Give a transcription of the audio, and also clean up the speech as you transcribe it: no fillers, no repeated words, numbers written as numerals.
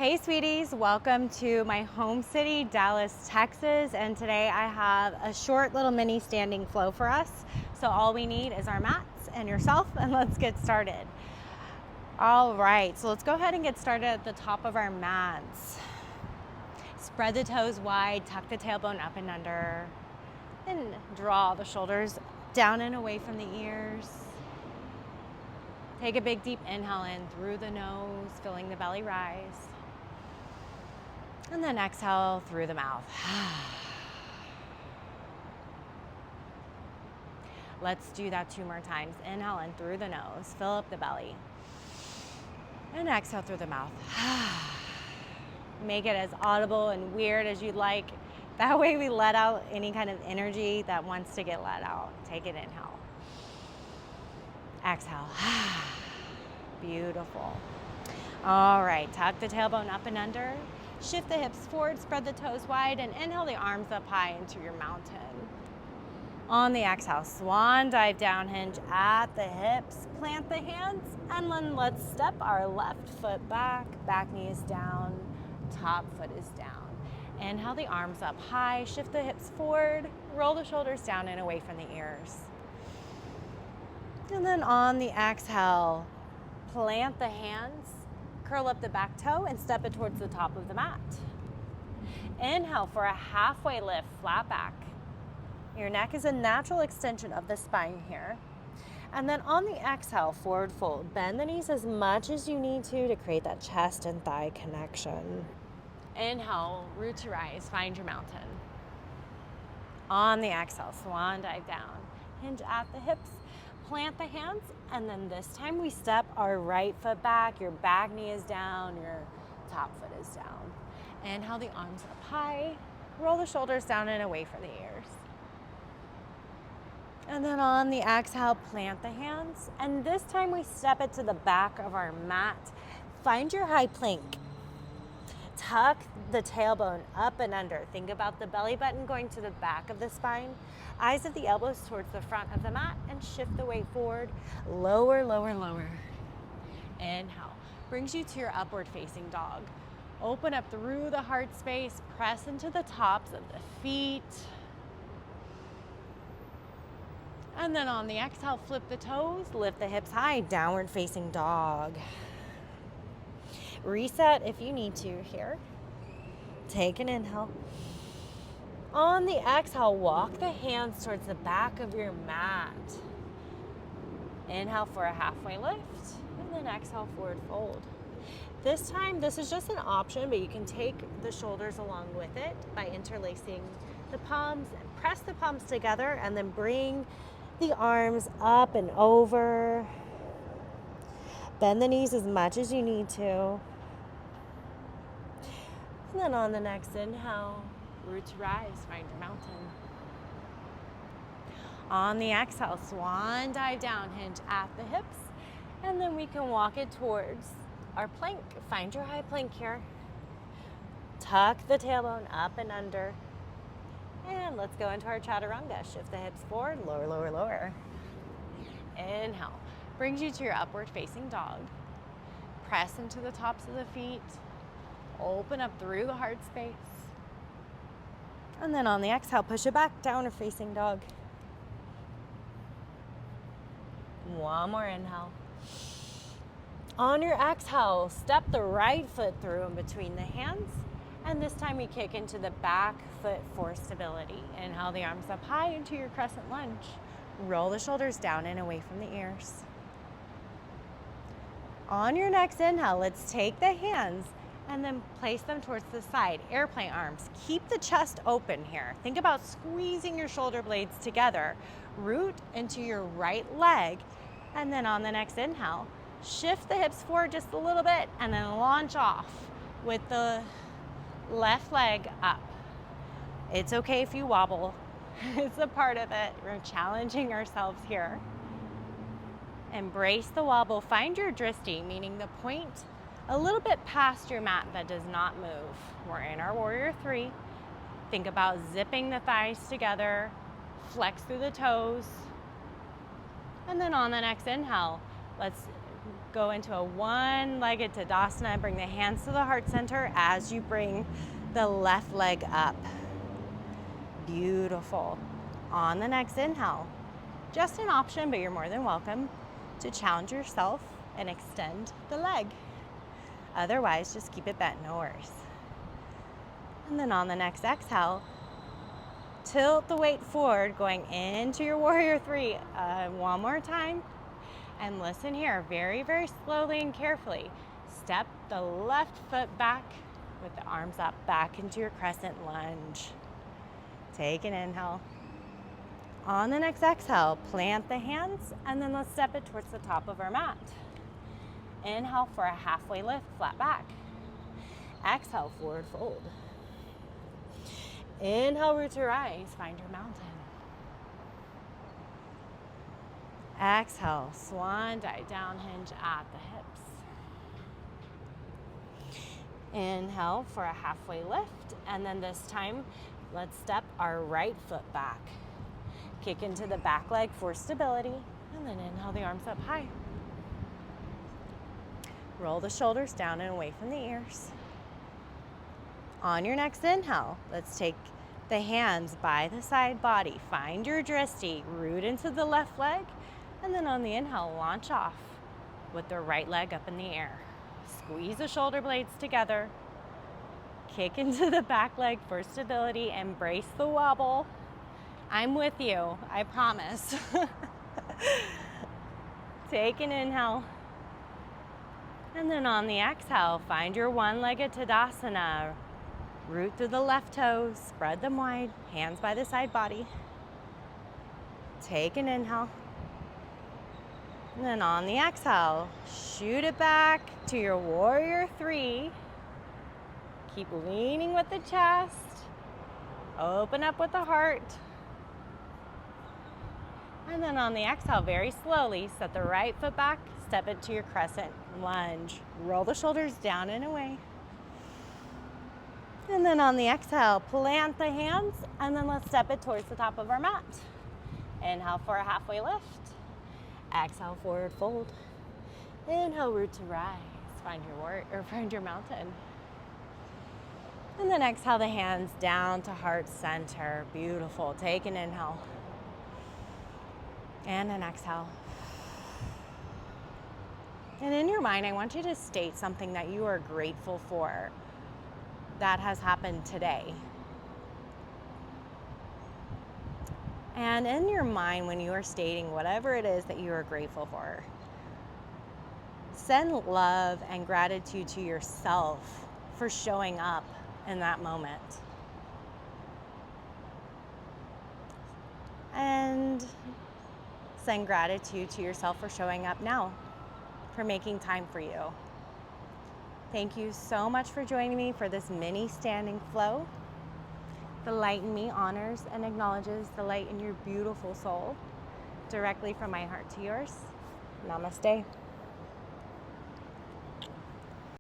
Hey sweeties, welcome to my home city, Dallas, Texas. And today I have a short little mini standing flow for us. So all we need is our mats and yourself, and let's get started. All right, so let's go ahead and get started at the top of our mats. Spread the toes wide, tuck the tailbone up and under, and draw the shoulders down and away from the ears. Take a big deep inhale in through the nose, feeling the belly rise. And then exhale through the mouth. Let's do that 2 more times. Inhale in through the nose, fill up the belly. And exhale through the mouth. Make it as audible and weird as you'd like. That way we let out any kind of energy that wants to get let out. Take an inhale. Exhale. Beautiful. All right, tuck the tailbone up and under. Shift the hips forward, spread the toes wide, and inhale the arms up high into your mountain. On the exhale, swan dive down, hinge at the hips, plant the hands, and then let's step our left foot back, back knee is down, top foot is down. Inhale the arms up high, shift the hips forward, roll the shoulders down and away from the ears. And then on the exhale, plant the hands, curl up the back toe and step it towards the top of the mat. Inhale for a halfway lift, flat back. Your neck is a natural extension of the spine here. And then on the exhale, forward fold. Bend the knees as much as you need to create that chest and thigh connection. Inhale, root to rise, find your mountain. On the exhale, swan dive down. Hinge at the hips. Plant the hands, and then this time we step our right foot back, your back knee is down, your top foot is down. Inhale the arms up high, roll the shoulders down and away from the ears. And then on the exhale, plant the hands, and this time we step it to the back of our mat. Find your high plank. Tuck the tailbone up and under. Think about the belly button going to the back of the spine. Eyes of the elbows towards the front of the mat and shift the weight forward. Lower, lower, lower. Inhale. Brings you to your upward facing dog. Open up through the heart space. Press into the tops of the feet. And then on the exhale, flip the toes. Lift the hips high. Downward facing dog. Reset if you need to here. Take an inhale. On the exhale, walk the hands towards the back of your mat. Inhale for a halfway lift, and then exhale, forward fold. This time, this is just an option, but you can take the shoulders along with it by interlacing the palms. Press the palms together, and then bring the arms up and over. Bend the knees as much as you need to. And then on the next inhale, root to rise, find your mountain. On the exhale, swan dive down, hinge at the hips, and then we can walk it towards our plank. Find your high plank here. Tuck the tailbone up and under. And let's go into our chaturanga. Shift the hips forward, lower, lower, lower. Inhale, brings you to your upward facing dog. Press into the tops of the feet. Open up through the heart space. And then on the exhale, push it back, downward facing dog. One more inhale. On your exhale, step the right foot through in between the hands. And this time we kick into the back foot for stability. Inhale the arms up high into your crescent lunge. Roll the shoulders down and away from the ears. On your next inhale, let's take the hands and then place them towards the side, airplane arms. Keep the chest open here. Think about squeezing your shoulder blades together. Root into your right leg, and then on the next inhale, shift the hips forward just a little bit, and then launch off with the left leg up. It's okay if you wobble. It's a part of it. We're challenging ourselves here. Embrace the wobble. Find your drishti, meaning the point a little bit past your mat that does not move. We're in our warrior 3. Think about zipping the thighs together, flex through the toes. And then on the next inhale, let's Go into a one-legged Tadasana. Bring the hands to the heart center as you bring the left leg up. Beautiful. On the next inhale, just an option, but you're more than welcome to challenge yourself and extend the leg. Otherwise, just keep it bent, no worries. And then on the next exhale, tilt the weight forward, going into your warrior three. One more time. And listen here, very, very slowly and carefully. Step the left foot back with the arms up, back into your crescent lunge. Take an inhale. On the next exhale, plant the hands, and then let's step it towards the top of our mat. Inhale for a halfway lift, flat back. Exhale, forward fold. Inhale, root to rise, find your mountain. Exhale, swan dive, down hinge at the hips. Inhale for a halfway lift, and then this time, let's step our right foot back. Kick into the back leg for stability, and then inhale the arms up high. Roll the shoulders down and away from the ears. On your next inhale, let's take the hands by the side body. Find your drishti, root into the left leg, and then on the inhale, launch off with the right leg up in the air. Squeeze the shoulder blades together. Kick into the back leg for stability. Embrace the wobble. I'm with you, I promise. Take an inhale. And then on the exhale, find your one-legged Tadasana. Root through the left toes, spread them wide, hands by the side body. Take an inhale. And then on the exhale, shoot it back to your warrior three. Keep leaning with the chest. Open up with the heart. And then on the exhale, very slowly, set the right foot back, step into your crescent lunge. Roll the shoulders down and away. And then on the exhale, plant the hands, and then let's step it towards the top of our mat. Inhale for a halfway lift. Exhale, forward fold. Inhale, root to rise. Find your mountain. And then exhale the hands down to heart center. Beautiful. Take an inhale. And an exhale. And in your mind, I want you to state something that you are grateful for that has happened today. And in your mind, when you are stating whatever it is that you are grateful for, send love and gratitude to yourself for showing up in that moment. And send gratitude to yourself for showing up now, for making time for you. Thank you so much for joining me for this mini standing flow. The light in me honors and acknowledges the light in your beautiful soul, directly from my heart to yours. Namaste.